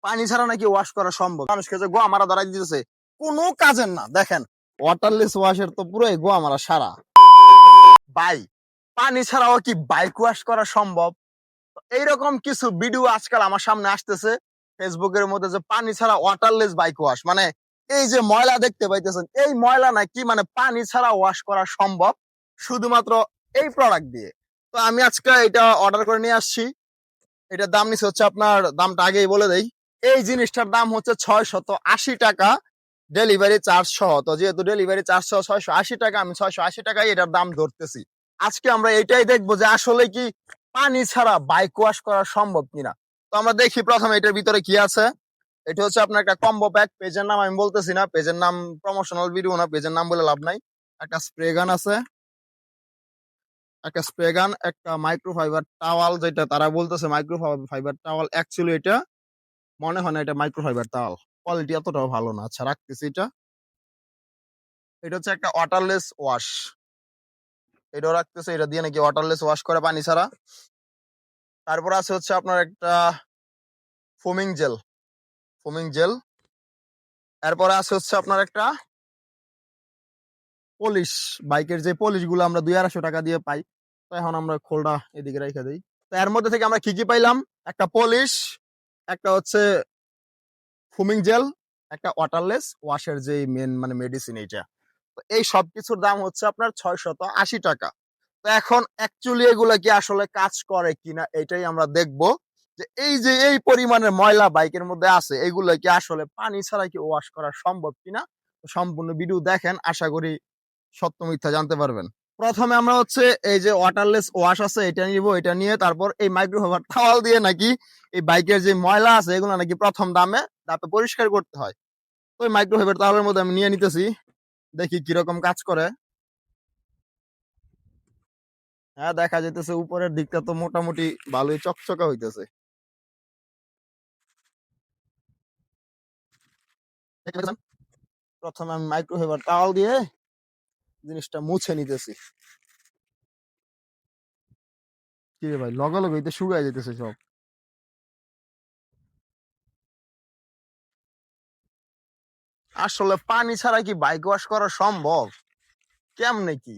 পানি ছাড়া নাকি ওয়াশ করা সম্ভব। মানুষকে যে গোয়া মারা ধরাই দিতেছে কোনো কাজের না। দেখেন ওয়াটারলেস ওয়াশের তো পুরোই গোয়া মারা সারা। ভাই পানি ছাড়াও কি বাইক ওয়াশ করা সম্ভব? এইরকম কিছু ভিডিও আজকাল আমার সামনে আসতেছে ফেসবুকের মধ্যে, যে পানি ছাড়া ওয়াটারলেস বাইক ওয়াশ, মানে এই যে ময়লা দেখতে পাইতেছেন, এই ময়লা নাকি মানে পানি ছাড়া ওয়াশ করা সম্ভব শুধুমাত্র এই প্রোডাক্ট দিয়ে। তো আমি আজকে এটা অর্ডার করে নিয়ে আসছি। এটার দাম নিচ্ছে হচ্ছে, আপনার দামটা আগেই বলে দেই, এই জিনিসটার দাম হচ্ছে 680 টাকা ডেলিভারি চার্জ সহ। তো যেহেতু ডেলিভারি চার্জ সহ 680 টাকা, আমি 680 টাকায় এটার দাম ধরতেছি। আজকে আমরা এটাই দেখবো যে আসলে কি পানি ছাড়া বাইক ওয়াশ করা সম্ভব কিনা। তো আমরা দেখি প্রথমে এটার ভিতরে কি আছে। এটা হচ্ছে আপনার একটা কম্বো প্যাক। পেজের নাম আমি বলতেছি না, পেজের নাম প্রমোশনাল ভিডিও না, পেজের নাম বলে লাভ নাই। একটা স্প্রে গান আছে, একটা স্প্রে গান, একটা মাইক্রোফাইবার টাওয়াল, যেটা তারা বলতেছে মাইক্রোফাইবার টাওয়াল, অ্যাকচুয়ালি এটা মনে হয় না এটা মাইক্রোফাইবার টাওয়াল, কোয়ালিটি এতটাও ভালো না। আচ্ছা রাখতেছি এটা। এটা হচ্ছে একটা ওয়াটারলেস ওয়াশ, এটাও রাখতেছে। এটা দিয়ে নাকি ওয়াটারলেস ওয়াশ করে পানি ছাড়া। তারপর আছে হচ্ছে আপনার একটা ফোমিং জেল, ফোমিং জেল। এরপরে আছে হচ্ছে আপনার একটা পলিশ, বাইকের যে পলিশ গুলো আমরা 200-250 টাকা দিয়ে পাই। তো এখন আমরা খোলটা এদিকে রেখে দিই। তো এর মধ্যে থেকে আমরা কি কি পাইলাম, একটা পলিশ, একটা হচ্ছে ফোমিং জেল, একটা ওয়াটারলেস ওয়াশের যে মেন মানে মেডিসিন এইটা। তো এই সব কিছুর দাম হচ্ছে আপনার 680 টাকা। তো এখন অ্যাকচুয়ালি এগুলা কি আসলে কাজ করে কিনা এটাই আমরা দেখব, যে এই পরিমাণের ময়লা বাইকের মধ্যে আছে, এগুলো কি আসলে পানি ছাড়া কি ওয়াশ করা সম্ভব কিনা। সম্পূর্ণ ভিডিও দেখেন, আশা করি সত্য মিথ্যা জানতে পারবেন। প্রথমে আমরা হচ্ছে এই যে ওয়াটারলেস ওয়াশ আছে এটা নিব, এটা নিয়ে তারপর এই মাইক্রোফাইবার টাওয়াল দিয়ে নাকি এই বাইকের যে ময়লা আছে এগুলো নাকি প্রথম ধাপে পরিষ্কার করতে হয়। তো ওই মাইক্রোফাইবার টাওয়ালের মধ্যে আমি নিয়ে নিতেছি, দেখি কিরকম কাজ করে। হ্যাঁ দেখা যেতেছে উপরের দিকটা তো মোটামুটি ভালোই চকচকা হইতেছে। প্রথমে আমি মাইক্রোফাইবার টাওয়াল দিয়ে জিনিসটা মুছে নিতেছি। কি রে ভাই, লগে লগে এটা শুকায় যেতেছে সব। আসলে পানি ছাড়া কি বাইক ওয়াশ করা সম্ভব? কেমনে কি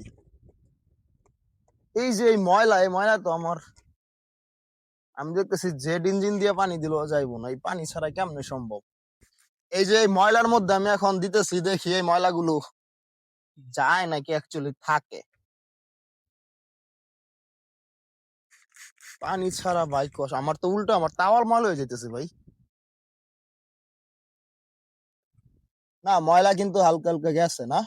এই যে এই ময়লা, এই ময়লা তো আমার, আমি দেখতেছি জেট ইঞ্জিন দিয়ে পানি দিলেও যাইবো না, এই পানি ছাড়া কেমনে সম্ভব? এই যে এই ময়লার মধ্যে আমি এখন দিতেছি, দেখি এই ময়লাগুলো যায় নাকি অ্যাকচুয়ালি থাকে। পানি ছাড়া বাইক ওয়াশ, আমার তো উল্টো, আমার টাওয়াল ময়লা হয়ে যেতেছে ভাই। না ময়লা কিন্তু হালকা হালকা গেছে না।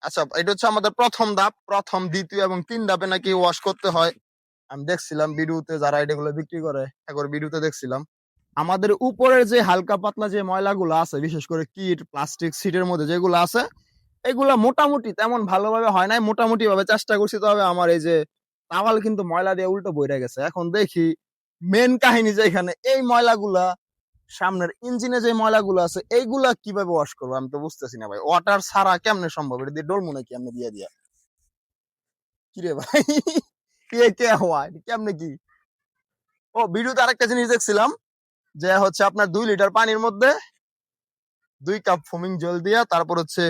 আচ্ছা এটা হচ্ছে আমাদের প্রথম ধাপ, প্রথম দ্বিতীয় এবং 3 ধাপে নাকি ওয়াশ করতে হয়। আমি দেখছিলাম ভিডিওতে, যারা এগুলো বিক্রি করে একবার ভিডিওতে দেখছিলাম। আমাদের উপরের যে হালকা পাতলা যে ময়লাগুলো আছে, বিশেষ করে কিট প্লাস্টিক সিটের মধ্যে যেগুলো আছে, এগুলা মোটামুটি তেমন ভালোভাবে হয় নাই, মোটামুটি ভাবে চেষ্টা করছি। তবে আমার এই যে টাওয়াল কিন্তু ময়লা দিয়ে উল্টো বইরা গেছে। এখন দেখি মেন কাহিনী যে এখানে এই ময়লাগুলা, সামনের ইঞ্জিনে যে ময়লাগুলো আছে এইগুলা কিভাবে ওয়াশ করবো আমি তো বুঝতেছি না ভাই। ওয়াটার ছাড়া কেমনে সম্ভব? এটা দিয়ে ডরবো নাকি আমি দিয়ে দিয়া? কিরে ভাই কে হওয়া কেমনে কি? ও ভিডিওতে আরেকটা জিনিস দেখছিলাম, যে হচ্ছে আপনার 2 লিটার পানির মধ্যে 2 কাপ ফোমিং জল দিয়া তারপর হচ্ছে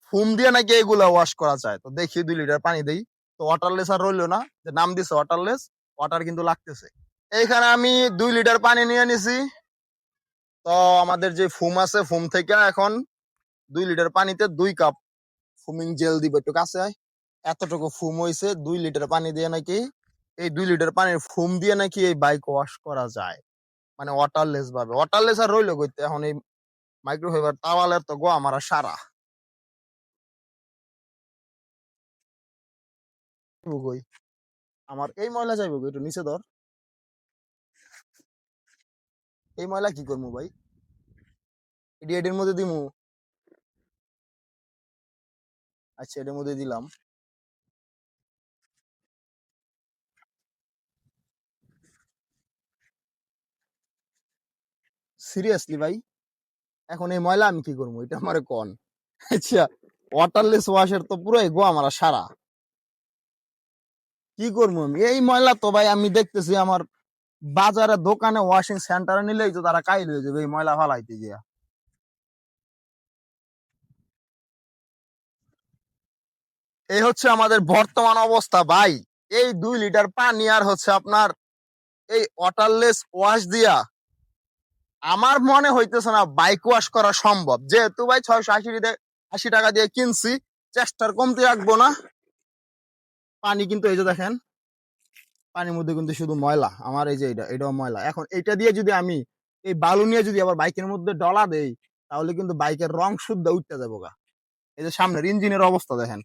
ফোম দিয়ে নাকি এগুলা ওয়াশ করা যায়। তো দেখি 2 লিটার পানি দেই, তো ওয়াটারলেস আর রইলো না, যে নাম দিছে ওয়াটারলেস, ওয়াটার কিন্তু লাগতেছে। এইখানে আমি 2 লিটার পানি নিয়ে নিছি। তো আমাদের যে ফোম আছে, ফোম থেকে এখন 2 লিটার পানিতে 2 কাপ ফোমিং জেল দিব। একটু কাছে আয়। এতটুকু ফোম হইছে 2 লিটার পানি দিয়ে নাকি, এই 2 লিটার পানির ফোম দিয়ে নাকি এই বাইক ওয়াশ করা যায়, মানে ওয়াটারলেস ভাবে। ওয়াটারলেস আর রইলো কইতে, এখন এই মাইক্রোফাইবার টাওয়ালের তো গোয়া মারা সারা। কই আমার এই ময়লা যাইব কই? একটু নিচে ধর। এই ময়লা কি করবো ভাই? এটি এটির মধ্যে দিমু। আচ্ছা এটির মধ্যে দিলাম। সিরিয়াসলি ভাই, এখন এই ময়লা আমি কি করবো? এটা আমার কোন? আচ্ছা ওয়াটারলেস ওয়াশের তো পুরো গোয়া মারা সারা। কি করবো আমি? এই ময়লা তো ভাই আমি দেখতেছি আমার বাজারে দোকানে ওয়াশিং সেন্টারে নিলেই তো তারা কাইল হয়ে যাবে এই ময়লা ফালাইতে গিয়া। এই হচ্ছে আমাদের বর্তমান অবস্থা ভাই। এই 2 লিটার পানি আর হচ্ছে আপনার এই ওয়াটারলেস ওয়াশ দিয়া আমার মনে হইতেছে না বাইক ওয়াশ করা সম্ভব। যেহেতু ভাই 680 টাকা দিয়ে কিনছি, চেষ্টার কমতি রাখবো না। পানি কিন্তু এই যে দেখেন, পানির মধ্যে কিন্তু শুধু ময়লা। আমার এই যে এটাও ময়লা। এখন এটা দিয়ে যদি আমি এই বালু নিয়ে যদি আবার বাইকের মধ্যে ডলা দেই, তাহলে কিন্তু বাইকের রং শুদ্ধ উঠতে যাবো গা। এই যে সামনের ইঞ্জিনের অবস্থা দেখেন,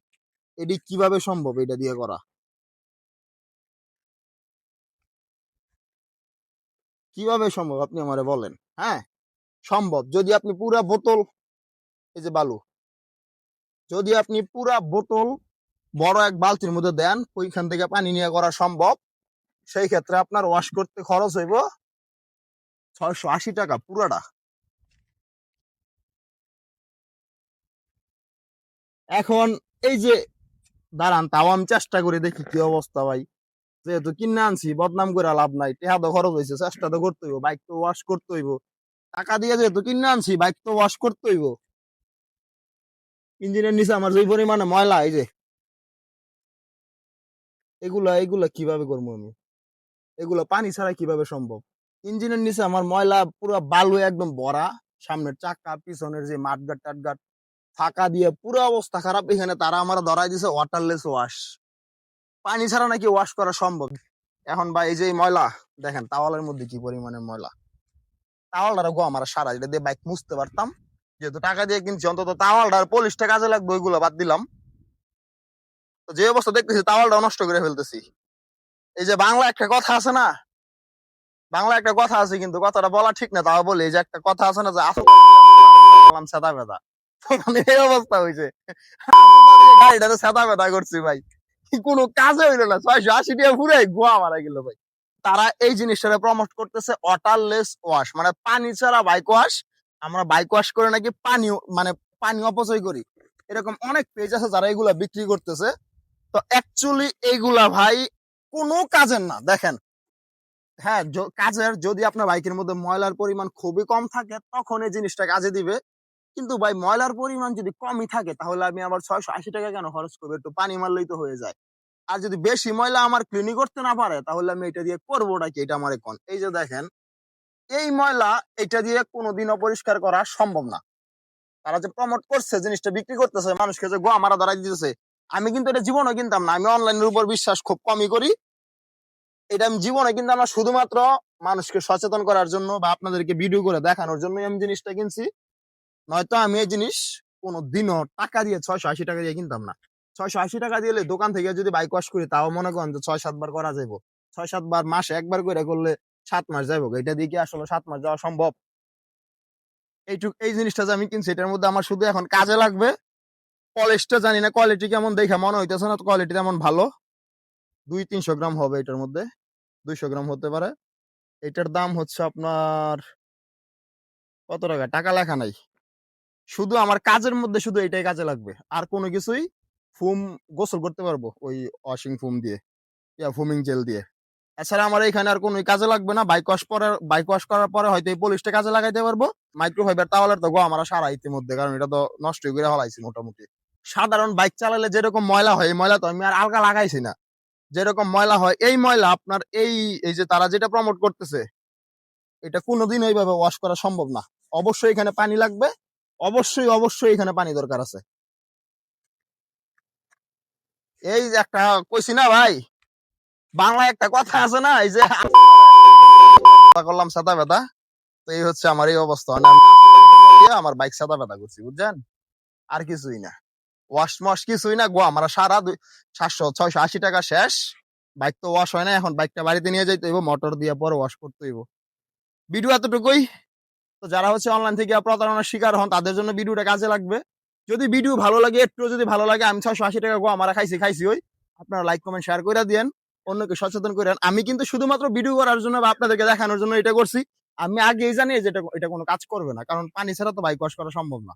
এটি কিভাবে সম্ভব এটা দিয়ে করা? কিভাবে সম্ভব আপনি আমারে বলেন? হ্যাঁ, সম্ভব যদি আপনি পুরা বোতল, এই যে বালু, যদি আপনি পুরা বোতল বড় এক বালতির মধ্যে দেন, ওইখান থেকে পানি নিয়ে করা সম্ভব। সেই ক্ষেত্রে আপনার ওয়াশ করতে খরচ হইব 680 টাকা পুরাটা। এখন এই যে দাঁড়ান, তাও আমি চেষ্টা করে দেখি কি অবস্থা ভাই। যেহেতু কিনে আনছি, বদনাম করে লাভ নাই। টেহা তো খরচ হয়েছে, চেষ্টা তো করতে হইব, বাইক তো ওয়াশ করতে হইব। টাকা দিয়ে যেহেতু কিনে আনছি, বাইক তো ওয়াশ করতে হইব। ইঞ্জিনের নিচে আমার যে পরিমাণে ময়লা, এই যে এগুলা এগুলা কিভাবে করবো আমি? এগুলা পানি ছাড়া কিভাবে সম্ভব? ইঞ্জিনের নিচে আমার ময়লা পুরো বালু একদম ভরা। সামনের চাকা, পিছনের যে মাঠগাট টাটগাট ফাঁকা দিয়ে পুরো অবস্থা খারাপ। এখানে তারা আমার ধরাই দিছে ওয়াটারলেস ওয়াশ। পানি ছাড়া নাকি ওয়াশ করা সম্ভব। এখন ভাই এই যে ময়লা দেখেন, তাওয়ালের মধ্যে কি পরিমাণের ময়লা। তাওয়ালটা গো আমার সারা, এটা দিয়ে বাইক মুছতে পারতাম। যেহেতু টাকা দিয়ে কিনছি, অন্তত তাওয়ালটার পলিশটা কাজে লাগবে, ওইগুলো বাদ দিলাম। তো যে অবস্থা দেখতেছি, তাওয়ালটাও নষ্ট করে ফেলতেছি। এই যে বাংলা একটা কথা আছে না, বাংলা একটা কথা আছে, কিন্তু কথাটা বলা ঠিক না, তাও বলি। এই যে একটা কথা আছে না, যে সাদা বেদা, মানে এই অবস্থা হয়েছে। গাড়িটা সাদা বেদা করছি ভাই, কোনো কাজে হইলো না। 680 টাকা পুরে গোয়া মারা গেল ভাই। তারা এই জিনিসটা প্রমোট করতেছে ওয়াটারলেস ওয়াশ, মানে পানি ছাড়া বাইক ওয়াশ। আমরা বাইক ওয়াশ করে নাকি পানি, মানে পানি অপচয় করি। এরকম অনেক পেজ আছে যারা এগুলা বিক্রি করতেছে। তো অ্যাকচুয়ালি এইগুলা ভাই কোনো কাজের না। দেখেন, হ্যাঁ কাজের, যদি আপনার বাইকের মধ্যে ময়লার পরিমাণ খুবই কম থাকে তখন এই জিনিসটা কাজে দিবে। কিন্তু ভাই ময়লার পরিমাণ যদি কমই থাকে, তাহলে আমি আবার 680 টাকা কেন খরচ করবো? একটু পানি মারলেই তো হয়ে যায়। আর যদি বেশি ময়লা আমার ক্লিনই করতে না পারে, তাহলে আমি এটা দিয়ে করবোটা কি? এটা আমার এখন এই যে দেখেন, এই ময়লা এটা দিয়ে কোনোদিন অপরিষ্কার করা সম্ভব না। তারা যে প্রমোট করছে, জিনিসটা বিক্রি করতেছে, মানুষকে যে গোয়া মারা ধরাই দিতেছে, আমি কিন্তু এটা জীবনে কিনতাম না। আমি অনলাইনের উপর বিশ্বাস খুব কমই করি। এটা আমি জীবনে কিন্তু আমরা শুধুমাত্র মানুষকে সচেতন করার জন্য বা আপনাদেরকে ভিডিও করে দেখানোর জন্য আমি জিনিসটা কিনছি। নয়তো আমি এই জিনিস কোনোদিনও টাকা দিয়ে 680 টাকা দিয়ে কিনতাম না। 680 টাকা দিয়ে দোকান থেকে যদি বাইক ওয়াশ করি, তাও মনে করেন যে 6-7 বার করা যাইব। 6-7 বার, মাসে একবার করে করলে 7 মাস যাইব। এটা দিয়ে কি আসলে 7 মাস যাওয়া সম্ভব? এইটুক এই জিনিসটা যে আমি কিনছি, এটার মধ্যে আমার শুধু এখন কাজে লাগবে। পলিশটা জানি না কোয়ালিটি কেমন, দেখে মনে হইতেছে না কোয়ালিটি তেমন ভালো। 200-300 গ্রাম হবে এটার মধ্যে, 200 গ্রাম হতে পারে। এটার দাম হচ্ছে আপনার কত টাকা, টাকা লেখা নাই। শুধু আমার কাজের মধ্যে শুধু এটাই কাজে লাগবে, আর কোনো কিছুই। ফোম গোসল করতে পারবো ওই ওয়াশিং ফোম দিয়ে, ফোমিং জেল দিয়ে। এছাড়া আমার এখানে আর কোনো কাজে লাগবে না। বাইক ওয়াশ করার পরে হয়তো এই পলিশটা কাজে লাগাইতে পারবো। মাইক্রোফাইবার তাওয়ালের তো গো আমার সারা ইতিমধ্যে, কারণ এটা তো নষ্ট করে ফেলাইছি মোটামুটি। সাধারণ বাইক চালালে যেরকম ময়লা হয়, এই ময়লা তো আমি আর আলগা লাগাইছি না। যেরকম ময়লা হয়, এই ময়লা আপনার এই এই যে তারা যেটা প্রমোট করতেছে, এটা কোনোদিন এইভাবে ওয়াশ করা সম্ভব না। অবশ্যই এখানে পানি লাগবে, অবশ্যই অবশ্যই এখানে পানি দরকার আছে। এই যে একটা কইছি না ভাই, বাংলায় একটা কথা আছে না, এই যে করলাম সাদা বেদা। তো এই হচ্ছে আমার এই অবস্থা। মানে আমি আমার বাইক সাদা বেদা করছি, বুঝছেন? আর কিছুই না, ওয়াশ মশ কিছুই না গো। আমার সারা 700-680 টাকা শেষ। বাইক তো ওয়াশ হয় না। এখন বাইকটা বাড়িতে নিয়ে যাইতে হইব, মোটর দিয়ে পরে ওয়াশ করতে হইব। ভিডিও এতটুকুই। তো যারা হচ্ছে অনলাইন থেকে প্রতারণার শিকার হন, তাদের জন্য ভিডিওটা কাজে লাগবে। যদি ভিডিও ভালো লাগে, একটু যদি ভালো লাগে, আমি 680 টাকা গো আমার খাইছি ওই, আপনারা লাইক কমেন্ট শেয়ার করে দিয়েন, অন্যকে সচেতন করেন। আমি কিন্তু শুধুমাত্র ভিডিও করার জন্য বা আপনাদেরকে দেখানোর জন্য এটা করছি। আমি আগেই জানি যে এটা কোনো কাজ করবে না, কারণ পানি ছাড়া তো বাইক ওয়াশ করা সম্ভব না।